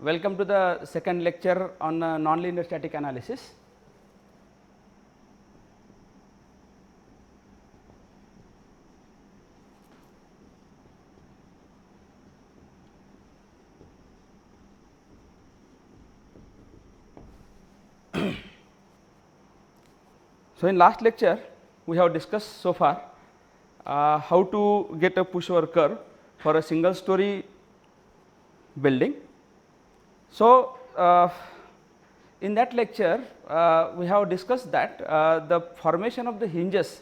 Welcome to the second lecture on nonlinear static analysis. So, in last lecture we have discussed so far how to get a pushover curve for a single story building. So, in that lecture we have discussed that the formation of the hinges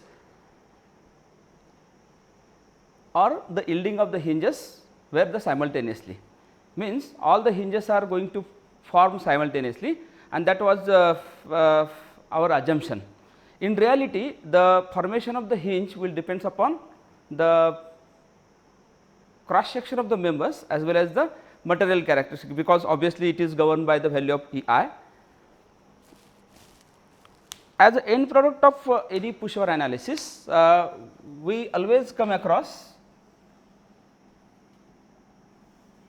or the yielding of the hinges were the simultaneously, means all the hinges are going to form simultaneously, and that was our assumption. In reality, the formation of the hinge will depends upon the cross section of the members as well as the material characteristic, because obviously it is governed by the value of E I. As an end product of any pushover analysis, we always come across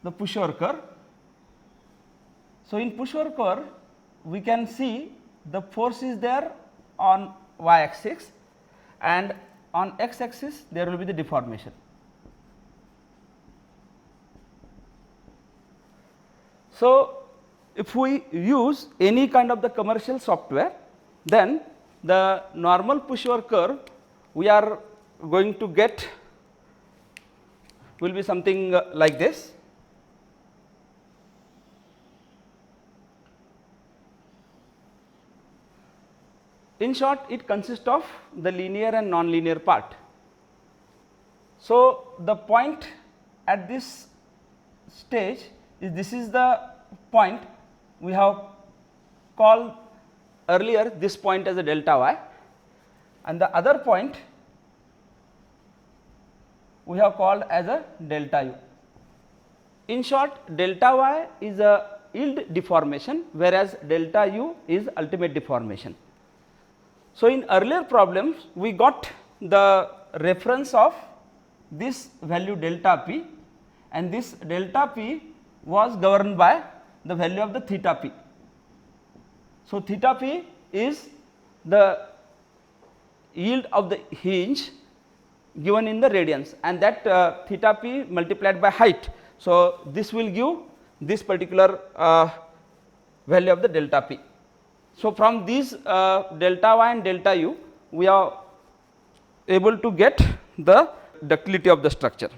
the pushover curve. So, in pushover curve we can see the force is there on y axis and on x axis there will be the deformation. So, if we use any kind of the commercial software, then the normal pushover curve we are going to get will be something like this. In short, it consists of the linear and non-linear part. So, the point at this stage is, this is the point we have called earlier this point as a delta y, and the other point we have called as a delta u. In short, delta y is a yield deformation, whereas delta u is ultimate deformation. So, in earlier problems we got the reference of this value delta p, and this delta p was governed by the value of the theta p. So, theta p is the yield of the hinge given in the radians, and that theta p multiplied by height. So, this will give this particular value of the delta p. So, from these delta y and delta u we are able to get the ductility of the structure.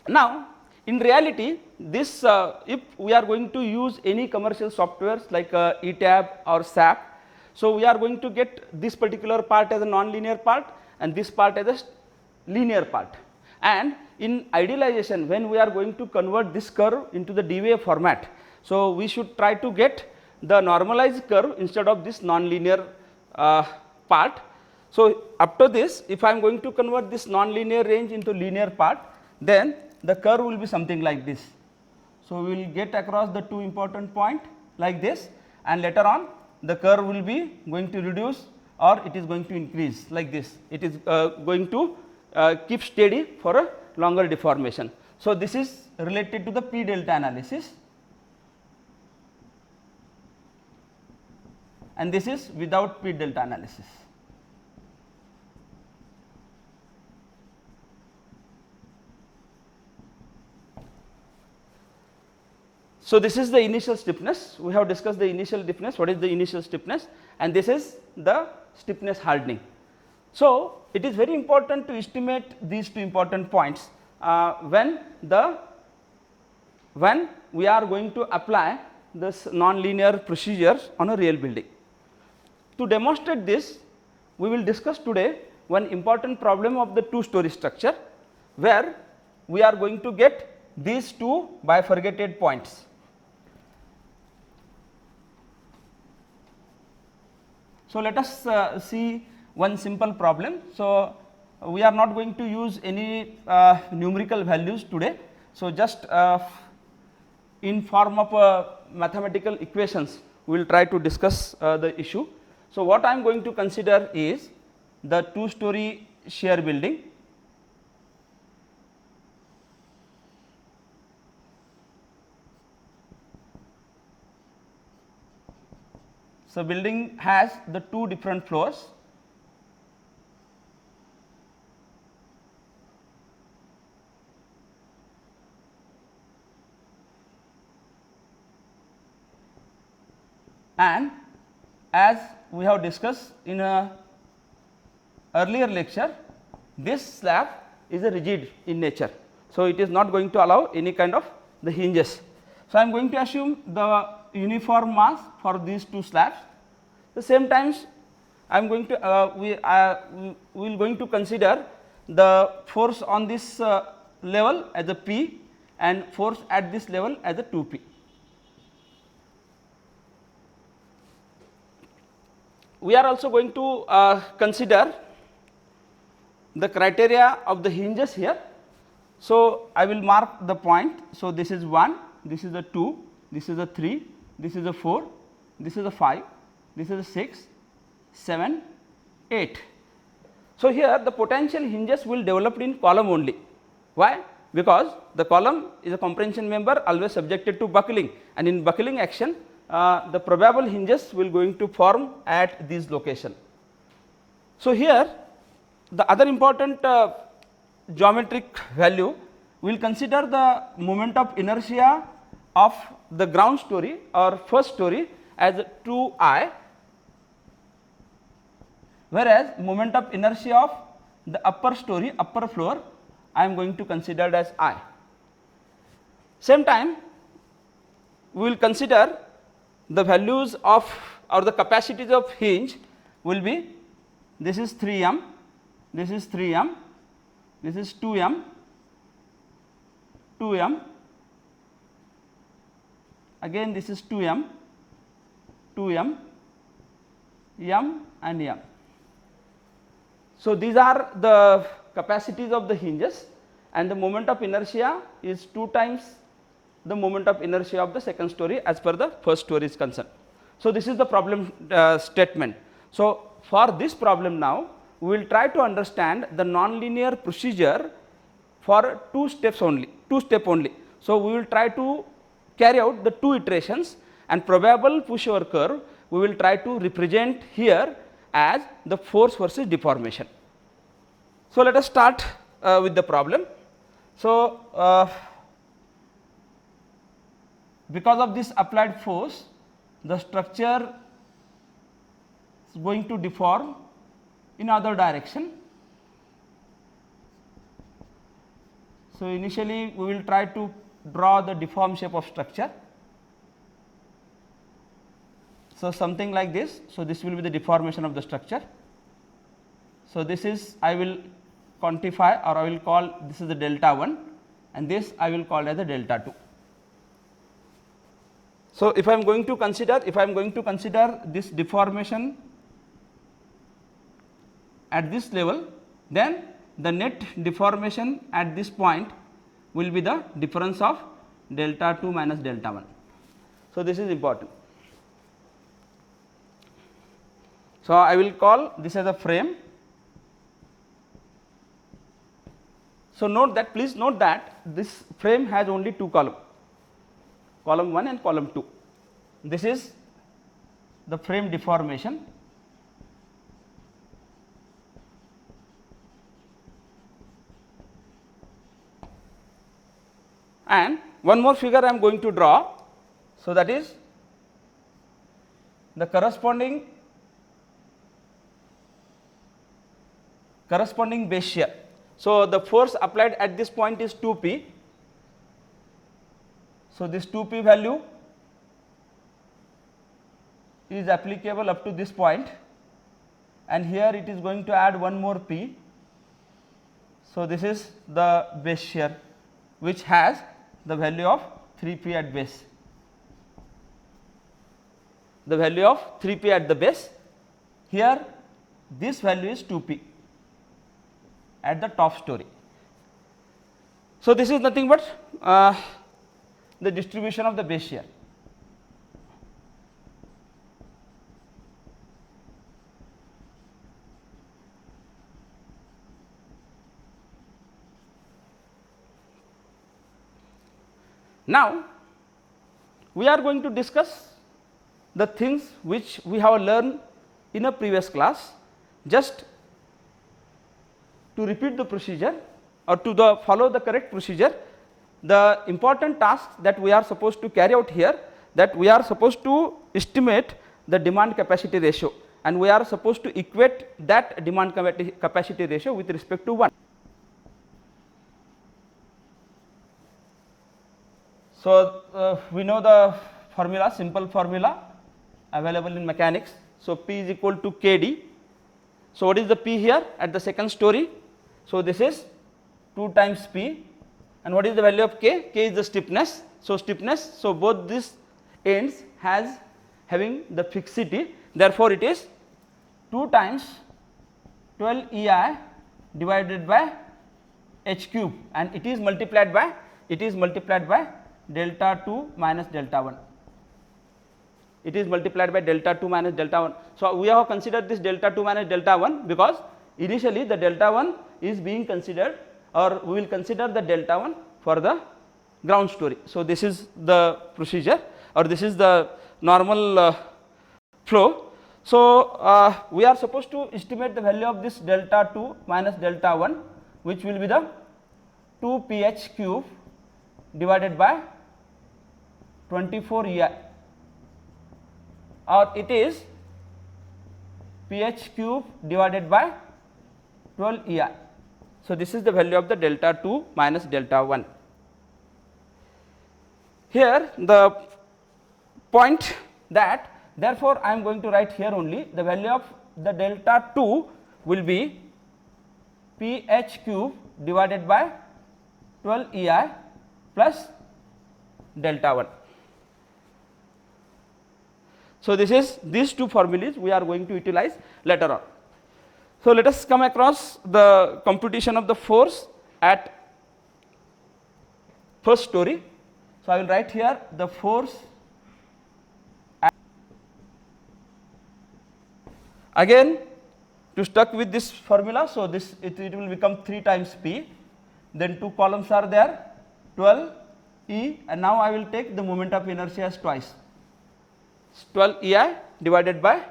Now, in reality this if we are going to use any commercial softwares like ETAB or SAP, so we are going to get this particular part as a non-linear part and this part as a linear part, and in idealization when we are going to convert this curve into the DVA format, so we should try to get the normalized curve instead of this non-linear part. So, up to this, if I am going to convert this non-linear range into linear part, then the curve will be something like this. So, we will get across the two important point like this, and later on the curve will be going to reduce or it is going to increase like this. It is going to keep steady for a longer deformation. So, this is related to the P delta analysis, and this is without P delta analysis. So, this is the initial stiffness. We have discussed the initial stiffness, what is the initial stiffness, and this is the stiffness hardening. So, it is very important to estimate these two important points when we are going to apply this non-linear procedure on a real building. To demonstrate this, we will discuss today one important problem of the two-story structure, where we are going to get these two bifurcated points. So, let us see one simple problem. So, we are not going to use any numerical values today. So, just in form of mathematical equations we will try to discuss the issue. So, what I am going to consider is the two-story shear building. So, building has the two different floors. And as we have discussed in a earlier lecture, this slab is a rigid in nature. So, it is not going to allow any kind of the hinges. So, I am going to assume the uniform mass for these two slabs. The same times I am going to we will going to consider the force on this level as a P and force at this level as a 2P. We are also going to consider the criteria of the hinges here. So, I will mark the point. So, this is 1, this is a 2, this is a 3, this is a 4, this is a 5, this is a 6, 7, 8. So, here the potential hinges will develop in column only. Why? Because the column is a comprehension member always subjected to buckling, and in buckling action the probable hinges will going to form at this location. So, here the other important geometric value, we will consider the moment of inertia of the ground story or first story as 2I, whereas moment of inertia of the upper story, upper floor, I am going to consider as I. Same time we will consider the values of or the capacities of hinge will be, this is 3m, this is 3m, this is 2m, 2m, again this is 2m, 2m, m and m. So, these are the capacities of the hinges, and the moment of inertia is 2 times the moment of inertia of the second story as per the first story is concerned. So, this is the problem statement. So, for this problem now we will try to understand the nonlinear procedure for 2 steps only, 2 step only. So, we will try to carry out the 2 iterations, and probable pushover curve we will try to represent here as the force versus deformation. So, let us start with the problem. So, because of this applied force, the structure is going to deform in other direction. So, initially we will try to draw the deformed shape of structure. So, something like this. So, this will be the deformation of the structure. So, this is I will quantify, or I will call this is the delta 1, and this I will call as the delta 2. So, if I am going to consider this deformation at this level, then the net deformation at this point will be the difference of delta 2 minus delta 1. So, this is important. So, I will call this as a frame. So, note that, please note that this frame has only 2 columns, column 1 and column 2. This is the frame deformation. And one more figure I am going to draw. So, that is the corresponding base shear. So, the force applied at this point is 2P. So, this 2P value is applicable up to this point, and here it is going to add one more P. So, this is the base shear which has the value of 3P at base, the value of 3P at the base. Here this value is 2P at the top story. So, this is nothing but the distribution of the base shear. Now, we are going to discuss the things which we have learned in a previous class. Just to repeat the procedure or to follow the correct procedure, the important task that we are supposed to carry out here, that we are supposed to estimate the demand capacity ratio, and we are supposed to equate that demand capacity ratio with respect to 1. So, we know the formula, simple formula available in mechanics. So, P is equal to Kd. So, what is the P here at the second story? So, this is 2 times P, and what is the value of K? K is the stiffness. So, stiffness, so both these ends having the fixity, therefore, it is 2 times 12 EI divided by h cube, and it is multiplied by delta 2 minus delta 1. It is multiplied by delta 2 minus delta 1. So, we have considered this delta 2 minus delta 1 because initially the delta 1 is being considered, or we will consider the delta 1 for the ground story. So, this is the procedure, or this is the normal flow. So, we are supposed to estimate the value of this delta 2 minus delta 1, which will be the 2 pH cube divided by 24 EI, or it is pH cube divided by 12 EI. So, this is the value of the delta 2 minus delta 1. Here the point that, therefore, I am going to write here only the value of the delta 2 will be pH cube divided by 12 EI plus delta 1. So, this is these two formulas we are going to utilize later on. So, let us come across the computation of the force at first story. So, I will write here the force again to stuck with this formula. So, this it will become 3 times P, then 2 columns are there 12 E, and now I will take the moment of inertia as twice 12 EI divided by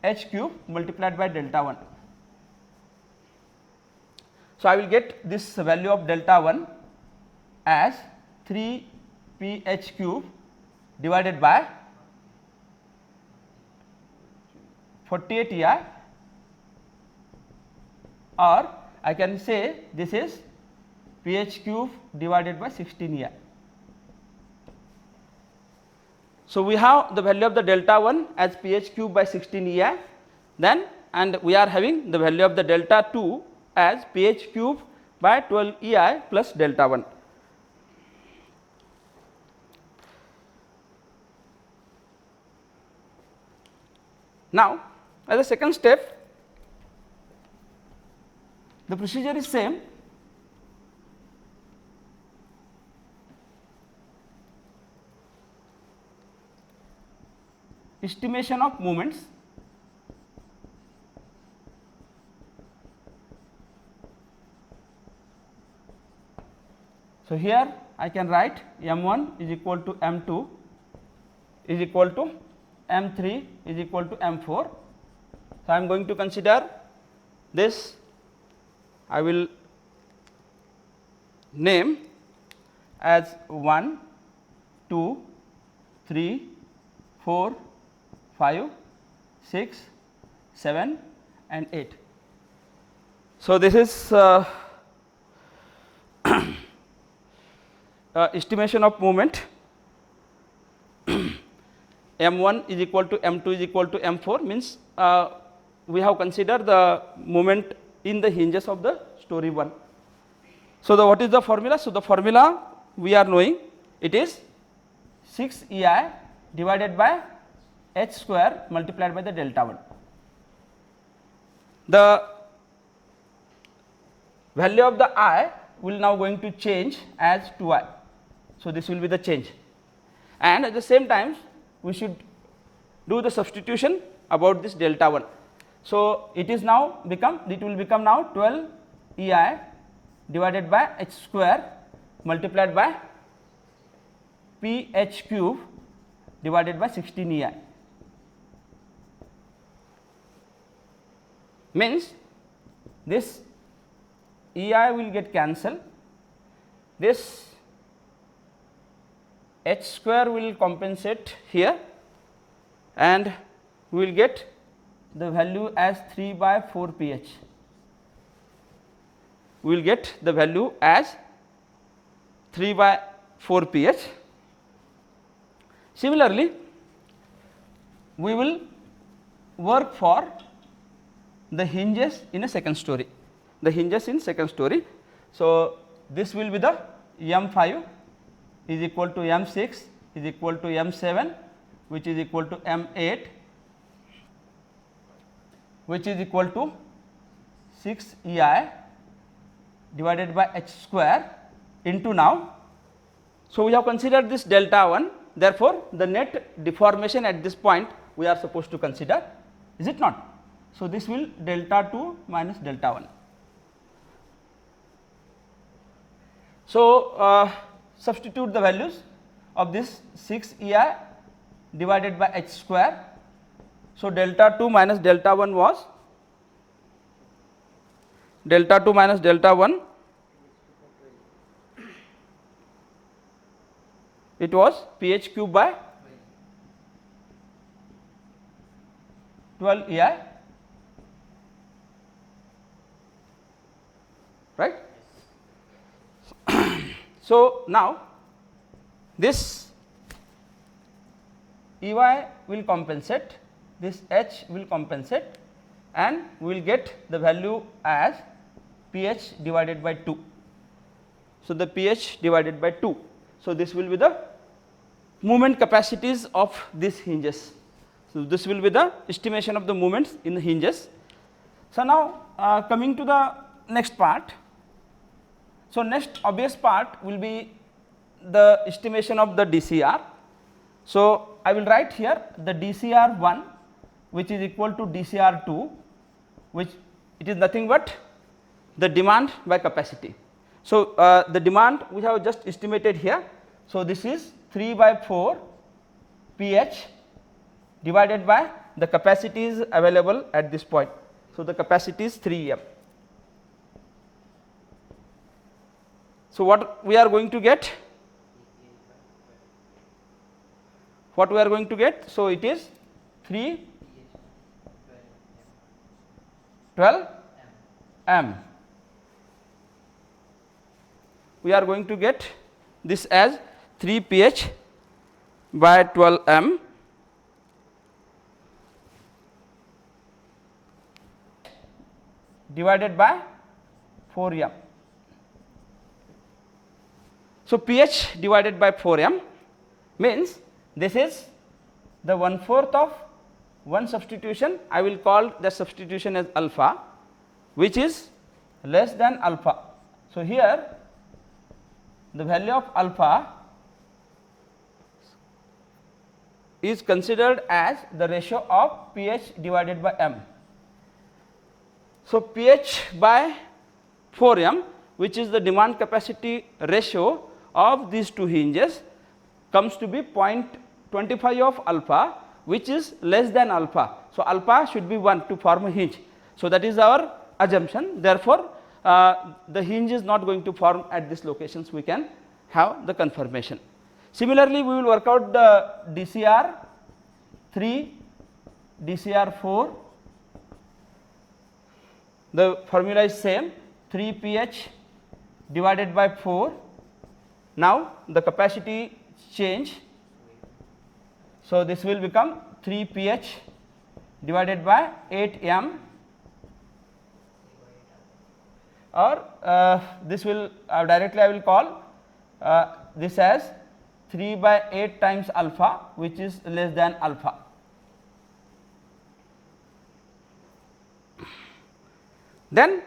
h cube multiplied by delta 1. So, I will get this value of delta 1 as 3 pH cube divided by 48 EI, or I can say this is pH cube divided by 16 EI. So, we have the value of the delta 1 as pH cube by 16 EI, then, and we are having the value of the delta 2 as pH cube by 12 EI plus delta 1. Now, as a second step, the procedure is same. Estimation of moments. So, here I can write m1 is equal to m2 is equal to m3 is equal to m4. So, I am going to consider this, I will name as 1, 2, 3, 4, 5, 6, 7 and 8. So, this is estimation of moment. M1 is equal to M2 is equal to M4 means we have considered the moment in the hinges of the story 1. So, what is the formula? So, the formula we are knowing, it is 6 EI divided by h square multiplied by the delta 1. The value of the I will now going to change as 2I. So, this will be the change, and at the same time we should do the substitution about this delta 1. So, it is now it will become now 12 EI divided by h square multiplied by pH cube divided by 16 EI. Means this EI will get cancelled, this H square will compensate here, and we will get the value as 3 by 4 pH. We will get the value as 3 by 4 pH. Similarly, we will work for the hinges in a second story, the hinges in second story. So, this will be the M5 is equal to M6 is equal to M7, which is equal to M8, which is equal to 6 EI divided by H square into now. So, we have considered this delta 1, therefore, the net deformation at this point we are supposed to consider, is it not? So, this will delta 2 minus delta 1. So, substitute the values of this 6 EI divided by H square. So, delta 2 minus delta 1 was delta 2 minus delta 1, it was pH cube by 12 EI, right. So, now this EY will compensate, this H will compensate, and we will get the value as pH divided by 2. So, the pH divided by 2. So, this will be the movement capacities of these hinges. So, this will be the estimation of the movements in the hinges. So, now coming to the next part. So, next obvious part will be the estimation of the DCR. So, I will write here the DCR 1, which is equal to DCR 2, which it is nothing but the demand by capacity. So, the demand we have just estimated here. So, this is 3 by 4 pH divided by the capacities available at this point. So, the capacity is 3 M. So, what we are going to get? What we are going to get? So, it is 3 12 M. We are going to get this as 3 pH by 12 M divided by 4 M. So, pH divided by 4 M means this is the 1/4 of one substitution. I will call the substitution as alpha, which is less than alpha. So, here the value of alpha is considered as the ratio of pH divided by M. So, pH by 4 M, which is the demand capacity ratio of these two hinges, comes to be 0.25 of alpha, which is less than alpha. So, alpha should be 1 to form a hinge. So, that is our assumption. Therefore, the hinge is not going to form at these locations, we can have the confirmation. Similarly, we will work out the DCR 3, DCR 4. The formula is same, 3 pH divided by 4. Now, the capacity change. So, this will become 3 pH divided by 8 M, or this will directly I will call this as 3 by 8 times alpha, which is less than alpha. Then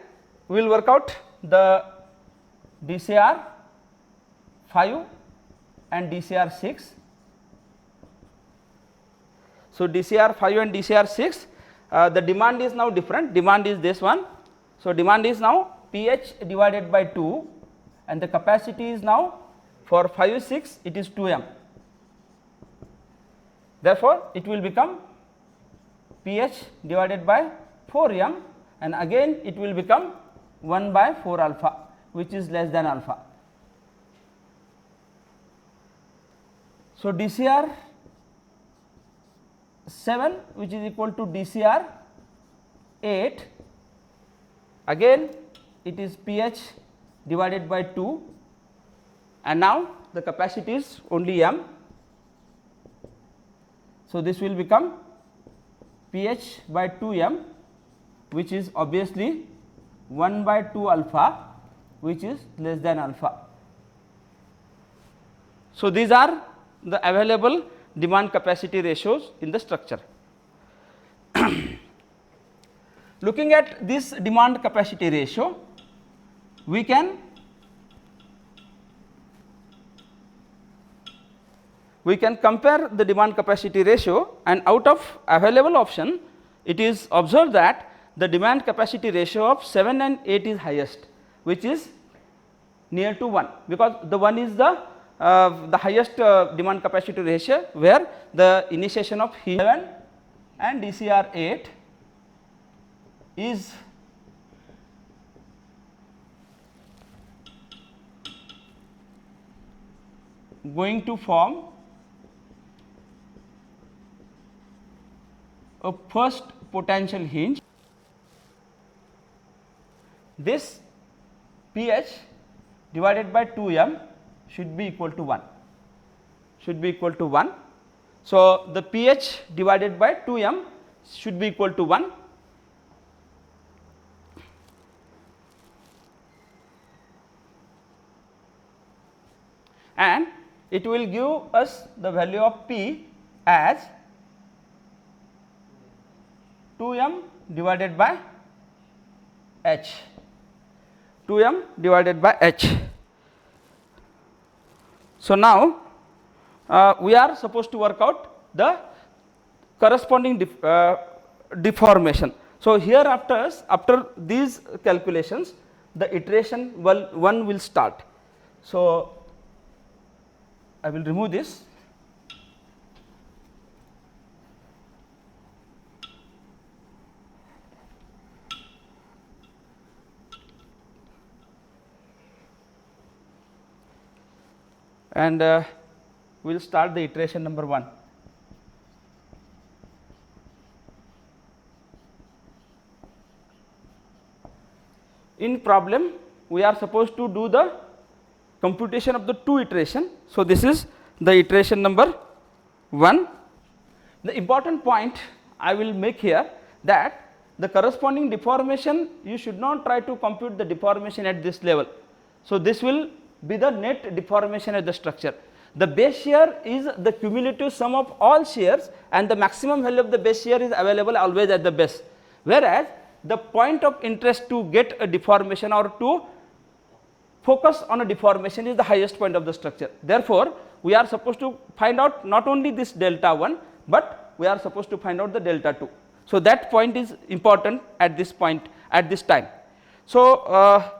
we will work out the DCR 5 and DCR 6. So, DCR 5 and DCR 6, the demand is now different, demand is this one. So, demand is now pH divided by 2, and the capacity is now for 5 6 it is 2 M. Therefore, it will become pH divided by 4m, and again it will become 1 by 4 alpha, which is less than alpha. So, DCR 7 which is equal to DCR 8, again it is pH divided by 2, and now the capacity is only m. So, this will become pH by 2m, which is obviously 1 by 2 alpha, which is less than alpha. So, these are the available demand capacity ratios in the structure. Looking at this demand capacity ratio, we can compare the demand capacity ratio, and out of available option it is observed that the demand capacity ratio of 7 and 8 is highest, which is near to 1, because the 1 is the highest demand capacity ratio, where the initiation of hinge 7 and DCR 8 is going to form a first potential hinge. This pH divided by 2m should be equal to 1, So, the pH divided by 2m should be equal to 1, and it will give us the value of P as 2m divided by H, 2m divided by H. So, now we are supposed to work out the corresponding deformation. So, here after these calculations, the iteration 1 will start. So, I will remove this. And we will start the iteration number 1. In problem, we are supposed to do the computation of the 2 iteration. So, this is the iteration number 1. The important point I will make here, that the corresponding deformation, you should not try to compute the deformation at this level. So, this will be the net deformation of the structure. The base shear is the cumulative sum of all shears, and the maximum value of the base shear is available always at the base, whereas the point of interest to get a deformation or to focus on a deformation is the highest point of the structure. Therefore, we are supposed to find out not only this delta 1, but we are supposed to find out the delta 2. So, that point is important at this point, at this time. So,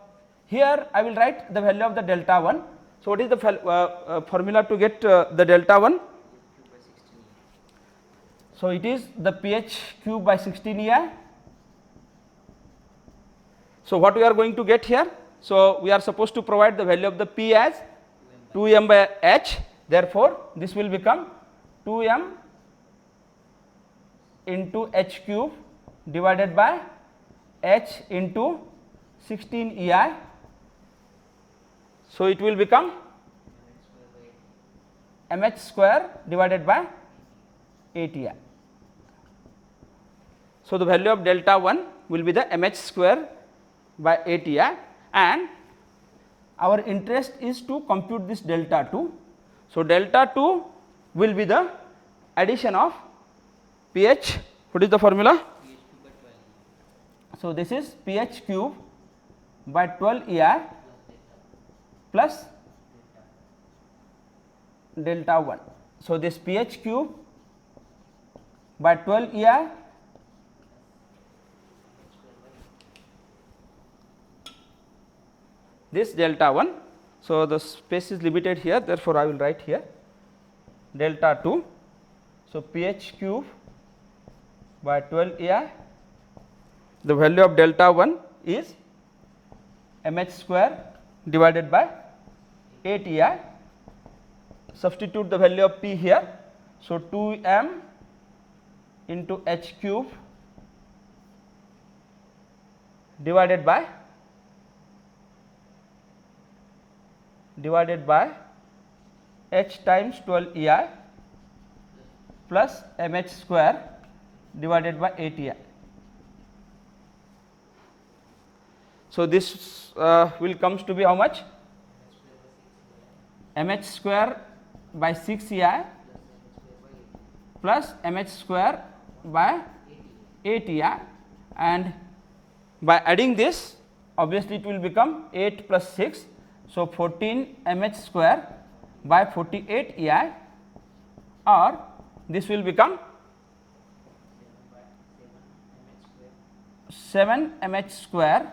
here I will write the value of the delta 1. So, what is the formula to get the delta 1? So, it is the pH cube by 16 EI. So, what we are going to get here? So, we are supposed to provide the value of the P as 2m by H. Therefore, this will become 2m into H cube divided by H into 16 EI. So, it will become mH square divided by 8 EI. So, the value of delta 1 will be the mH square by 8 EI, and our interest is to compute this delta 2. So, delta 2 will be the addition of pH. What is the formula? So, this is pH cube by 12 EI plus delta 1. So, this pH cube by 12 EI this delta 1. So, the space is limited here, therefore, I will write here delta 2. So, pH cube by 12 AI, the value of delta 1 is mH square divided by 8 AI. Substitute the value of P here. So, 2 m into H cube divided by H times 12 EI plus mH square divided by 8 EI. So, this will comes to be how much? mH square by 6 EI plus mH square by 8 EI, and by adding this obviously it will become 8 plus 6. So, 14 mH square by 48 EI, or this will become 7 mH square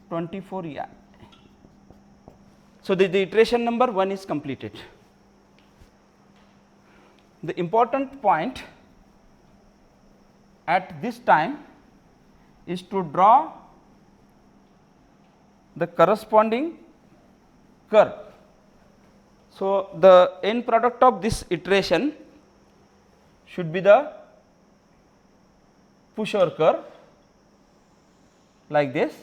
24 EI. So, the iteration number 1 is completed. The important point at this time is to draw the corresponding curve. So, the end product of this iteration should be the pushover curve like this.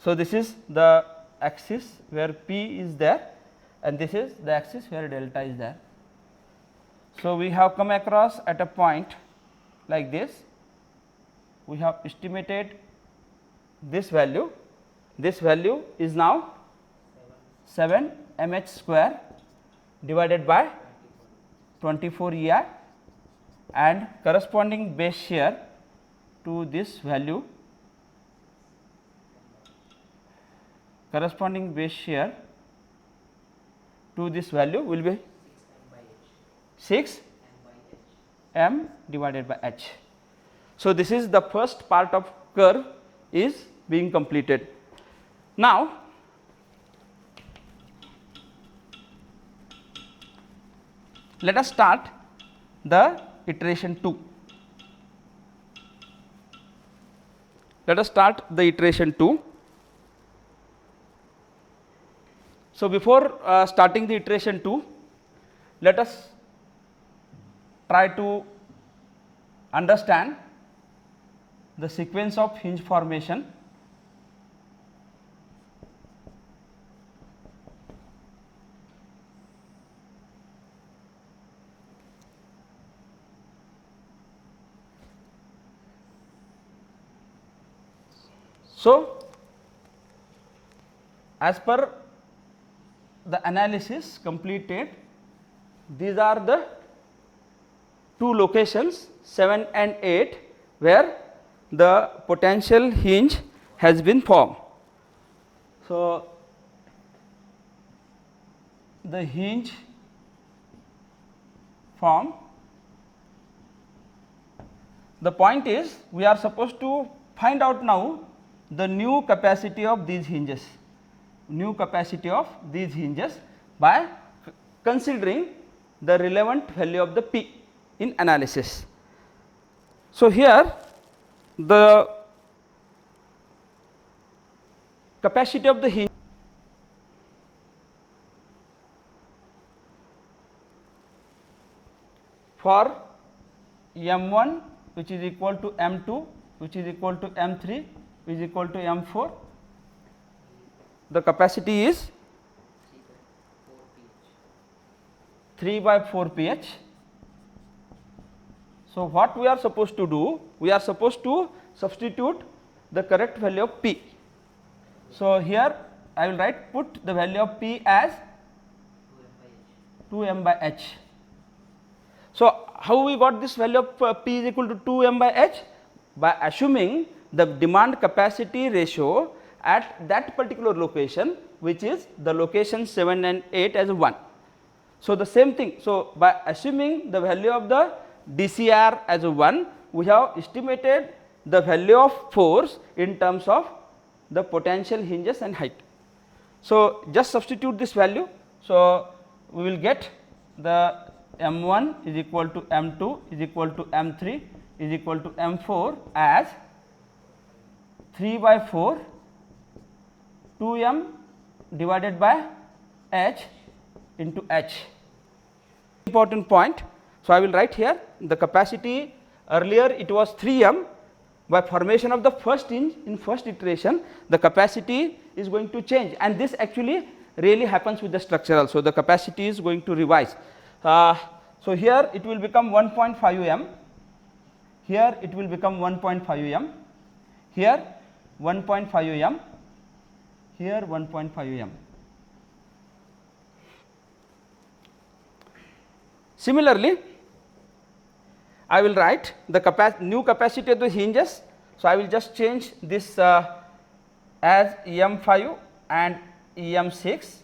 So, this is the axis where P is there, and this is the axis where delta is there. So, we have come across at a point like this. We have estimated this value is now 7 mH square divided by 24 EI, and corresponding base shear to this value, will be 6 m divided by h. So, this is the first part of curve is being completed. Now, let us start the iteration 2. So, before starting the iteration 2, let us try to understand the sequence of hinge formation. So, as per the analysis completed, these are the two locations 7 and 8 where the potential hinge has been formed. So, the hinge form, the point is we are supposed to find out now the new capacity of these hinges, by considering the relevant value of the P in analysis. So, here the capacity of the hinge for M1 which is equal to M2 which is equal to M3 which is equal to M4, the capacity is 3 by 4 pH. So, what we are supposed to do? We are supposed to substitute the correct value of P. So, here I will put the value of P as 2 m by h. So, how we got this value of P is equal to 2 m by h? By assuming the demand capacity ratio at that particular location, which is the location 7 and 8 as 1. So, the same thing. So, by assuming the value of the DCR as 1, we have estimated the value of force in terms of the potential hinges and height. So, just substitute this value. So, we will get the M1 is equal to M2 is equal to M3 is equal to M4 as 3 by 4 2m divided by H into H. Important point. So, I will write here the capacity earlier it was 3m. By formation of the first hinge in first iteration, the capacity is going to change, and this actually really happens with the structure also. The capacity is going to revise. So, here it will become 1.5 m, here it will become 1.5 m, here 1.5 m, here 1.5 m. Similarly, I will write the new capacity of the hinges. So, I will just change this as M5 and M6.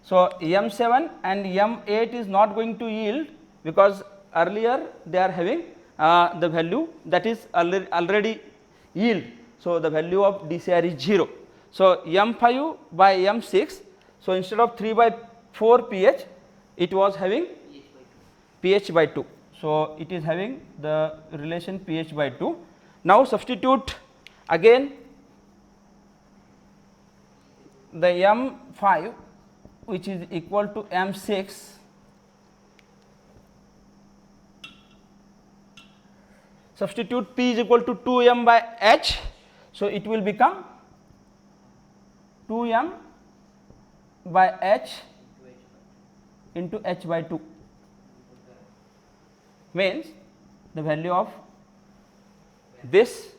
So, M7 and M8 is not going to yield, because earlier they are having the value that is already yield. So, the value of DCR is 0. So, M5 by M6. So, instead of 3 by 4 pH, it was having pH by 2. So, it is having the relation pH by 2. Now, substitute again the M5 which is equal to M6 substitute P is equal to 2m by H. So, it will become 2m by H into H by 2, means the value of this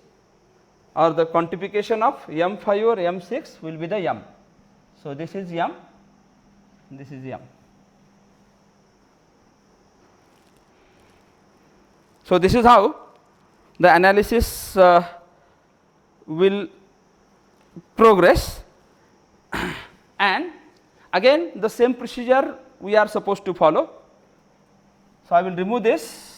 or the quantification of M5 or M6 will be the m. So, this is m, this is m. So, this is how the analysis will progress, and again the same procedure we are supposed to follow. So, I will remove this.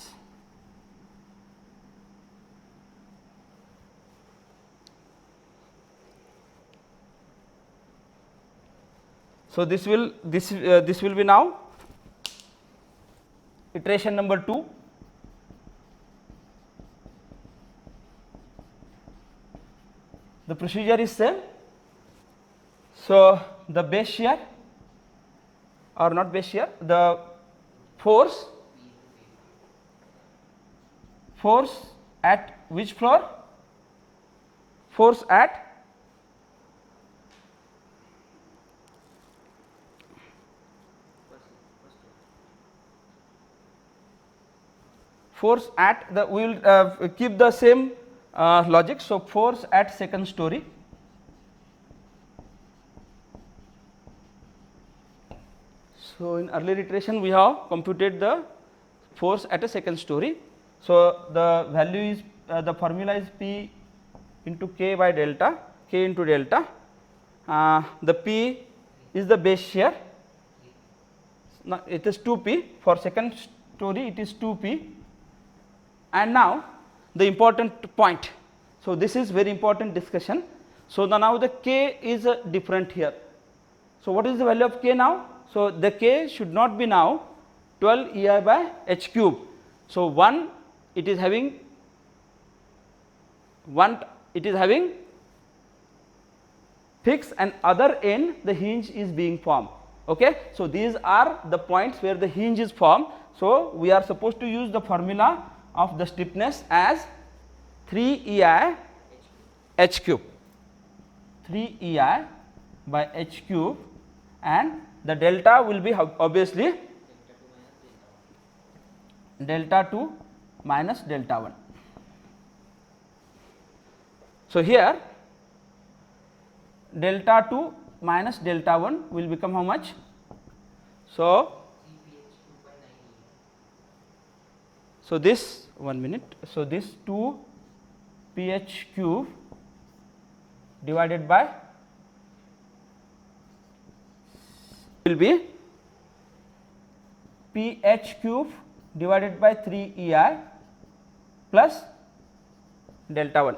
So, this will be now iteration number 2. The procedure is same. So, the base shear or not base shear, the force at which floor? Force at the, we will keep the same logic. So, force at second story. So, in earlier iteration we have computed the force at a second story. So, the value is the formula is P into K by delta, K into delta. The P is the base shear. Now, it is 2P for second story, it is 2P. And now, the important point. So, this is very important discussion. So, now the K is different here. So, what is the value of K now? So, the K should not be now 12 EI by H cube. So, one it is having fixed and other end the hinge is being formed. Okay. So, these are the points where the hinge is formed. So, we are supposed to use the formula of the stiffness as 3 EI H cube, 3 EI by H cube, and the delta will be obviously delta 2 minus delta 1. So, here delta 2 minus delta 1 will become how much? So, this 1 minute. So, this 2 pH cube divided by will be pH cube divided by 3 EI plus delta 1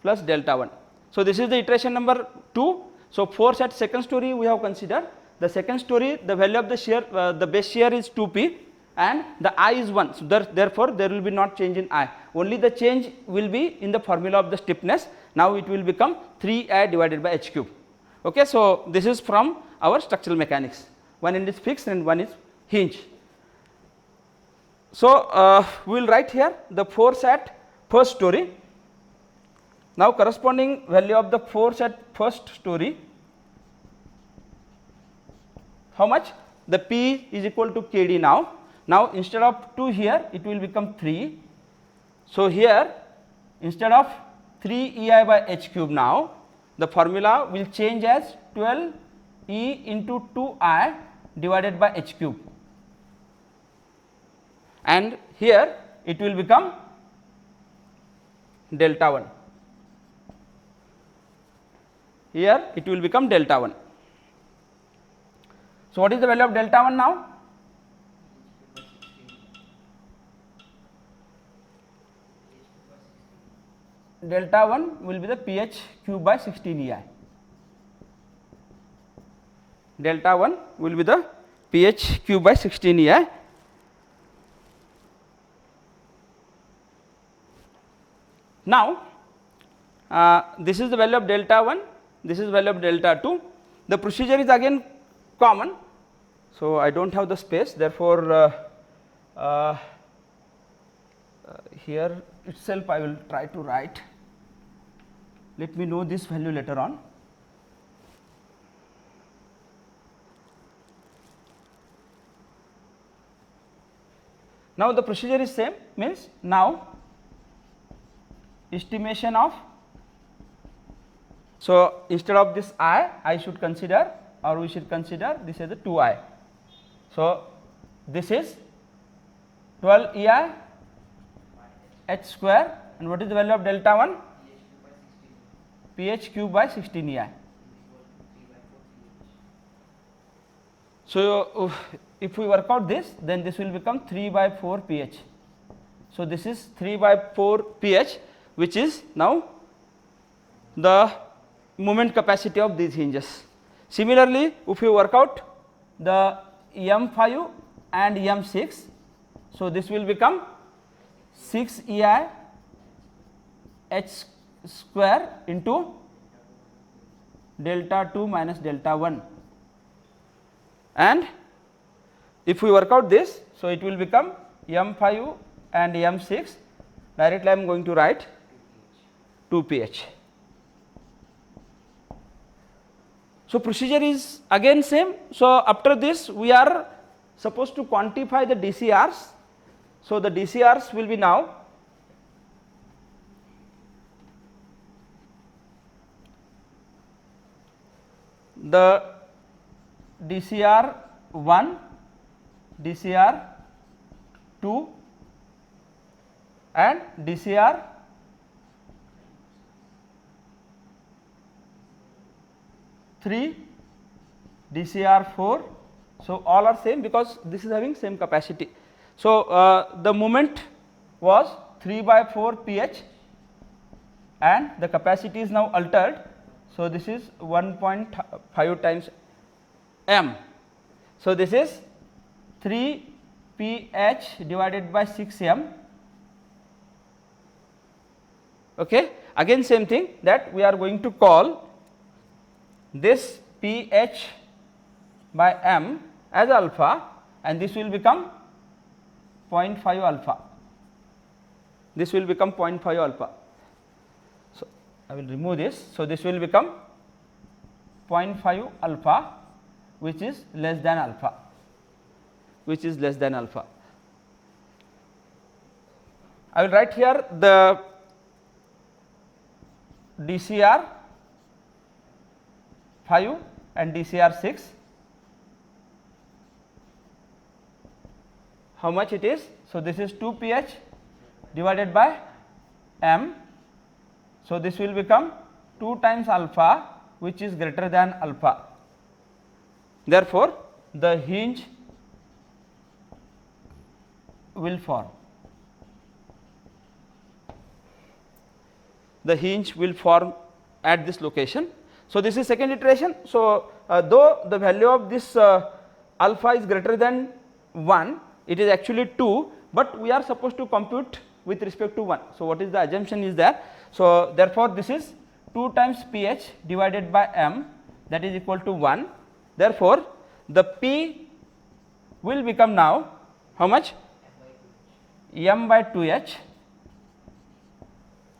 plus delta 1. So, this is the iteration number 2. So force at second story we have considered. The second story, the value of the shear, the base shear is 2p and the I is 1. So therefore there will be not change in I, only the change will be in the formula of the stiffness. Now it will become 3I divided by h cube. Okay, so this is from our structural mechanics. One end is fixed and one is hinge. So we will write here the force at first story. Now corresponding value of the force at first story, how much? The P is equal to Kd now. Now instead of 2 here it will become 3. So here instead of 3 EI by h cube, now the formula will change as 12 E into 2I divided by h cube, and here it will become delta 1. Here it will become delta 1. So what is the value of delta 1 now? Delta 1 will be the pH cube by 16 EI. Delta 1 will be the pH cube by 16 EI. Now this is the value of delta 1, this is the value of delta 2. The procedure is again common. So I do not have the space, therefore here itself I will try to write. Let me know this value later on. Now the procedure is same, means now estimation of, so instead of this I should consider, or we should consider this as a 2I. So this is 12 EI h square, and what is the value of delta 1? pH cube by 16 EI. So if we work out this, then this will become 3 by 4 pH. So this is 3 by 4 pH, which is now the moment capacity of these hinges. Similarly, if we work out the M5 and M6, so this will become 6 EI h square into delta 2 minus delta 1, and if we work out this, so it will become M5 and M6, directly I am going to write 2 pH. So procedure is again same. So after this we are supposed to quantify the DCRs. So the DCRs will be now the DCR 1, DCR 2 and DCR 3, DCR 4. So all are same because this is having same capacity. So the moment was 3 by 4 pH and the capacity is now altered. So this is 1.5 times m. So this is 3 pH divided by 6 m. Okay. Again same thing, that we are going to call this pH by m as alpha, and this will become 0.5 alpha. This will become 0.5 alpha. So I will remove this. So this will become 0.5 alpha, which is less than alpha, which is less than alpha. I will write here the DCR 5 and DCR 6. How much it is? So this is 2 pH divided by m. So this will become 2 times alpha, which is greater than alpha. Therefore the hinge will form. The hinge will form at this location. So this is second iteration. So though the value of this alpha is greater than 1, it is actually 2, but we are supposed to compute with respect to 1. So what is the assumption is there? So therefore this is 2 times pH divided by m, that is equal to 1. Therefore the p will become now how much? M by 2h.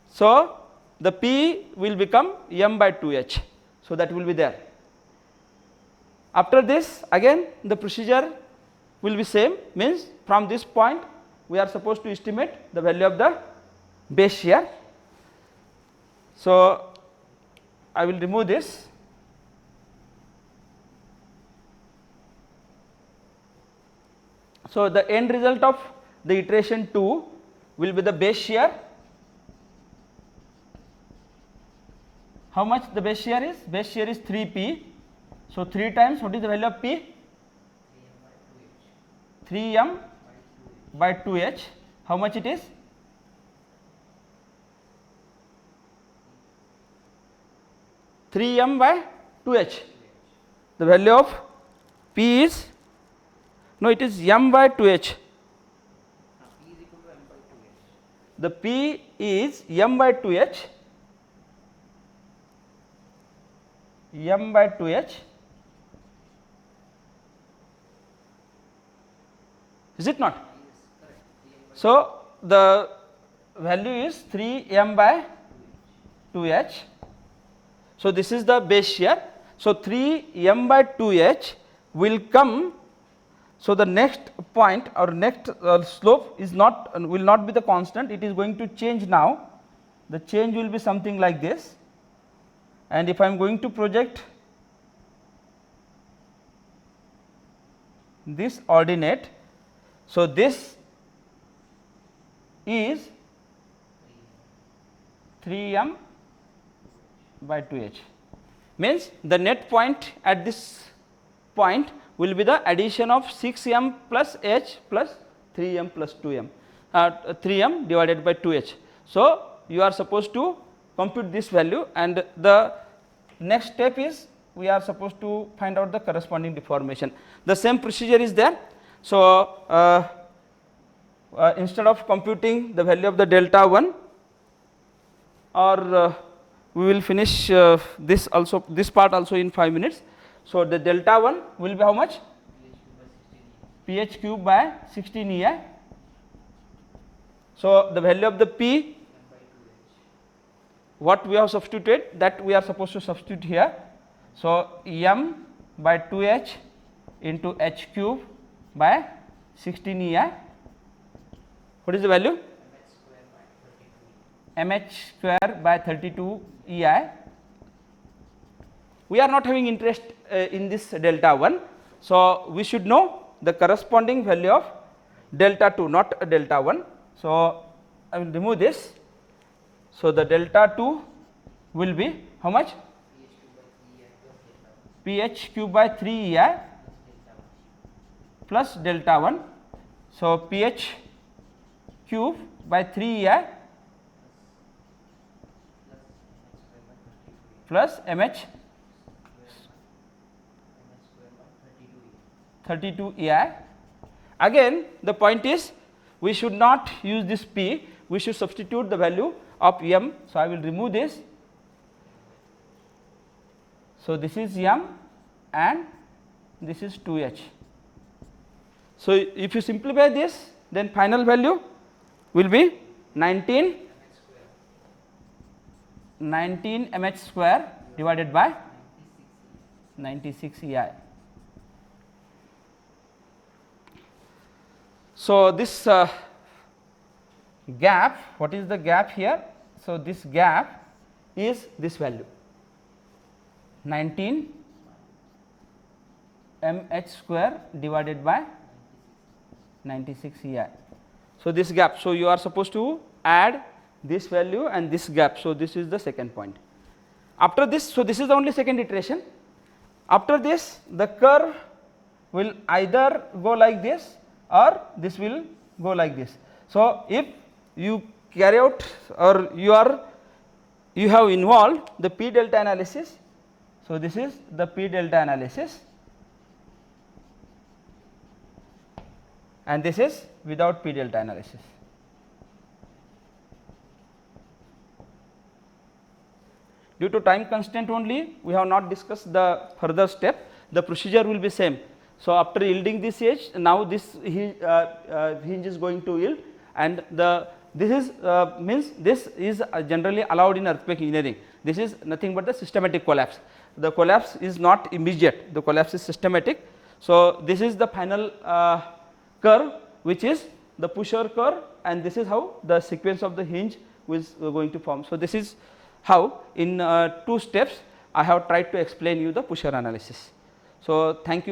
So the p will become m by 2h. So that will be there. After this again the procedure will be same, means from this point we are supposed to estimate the value of the base shear. So I will remove this. So the end result of the iteration 2 will be the base shear. How much the base shear is? Base shear is 3p. So 3 times what is the value of p? 3m by 2h. How much it is? (3m by 2h). The value of p is, no, it is m by 2h. The p is m by 2h, m by 2h, is it not? So the value is 3m by 2h. So this is the base shear. So 3m by 2h will come. So the next point or next slope is will not be the constant, it is going to change now. The change will be something like this, and if I am going to project this ordinate, so this is 3m by 2h, means the net point at this point will be the addition of 6m plus h plus 3m plus 2m, 3m divided by 2h. So you are supposed to compute this value, and the next step is we are supposed to find out the corresponding deformation. The same procedure is there. So instead of computing the value of the delta 1, or we will finish this part also in 5 minutes. So the delta 1 will be how much? pH cube by 16 EI. So the value of the p, what we have substituted, that we are supposed to substitute here. So m by 2h into h cube by 16 EI. What is the value? mh square by 32 EI. We are not having interest in this delta 1. So we should know the corresponding value of delta 2, not delta 1. So I will remove this. So the delta 2 will be how much? pH cube by 3 EI plus delta 1. So pH cube by 3 EI plus mh 32 EI. Again the point is we should not use this p, we should substitute the value of m. So I will remove this. So this is m and this is 2h. So if you simplify this, then final value will be 19 mh square divided by 96 EI. So this gap, what is the gap here? So this gap is this value 19 mh square divided by 96 EI. So this gap, so you are supposed to add this value and this gap. So this is the second point. After this, so this is the only second iteration. After this, the curve will either go like this or this will go like this. So if you carry out or you have involved the p delta analysis, So, this is the P delta analysis, and this is without P delta analysis. Due to time constraint only, we have not discussed the further step. The procedure will be same. So, after yielding this edge, now this hinge is going to yield, and this is means this is generally allowed in earthquake engineering. This is nothing but the systematic collapse. The collapse is not immediate, the collapse is systematic. So, this is the final curve, which is the pusher curve, and this is how the sequence of the hinge is going to form. So, this is how in 2 steps I have tried to explain you the pusher analysis. So, thank you.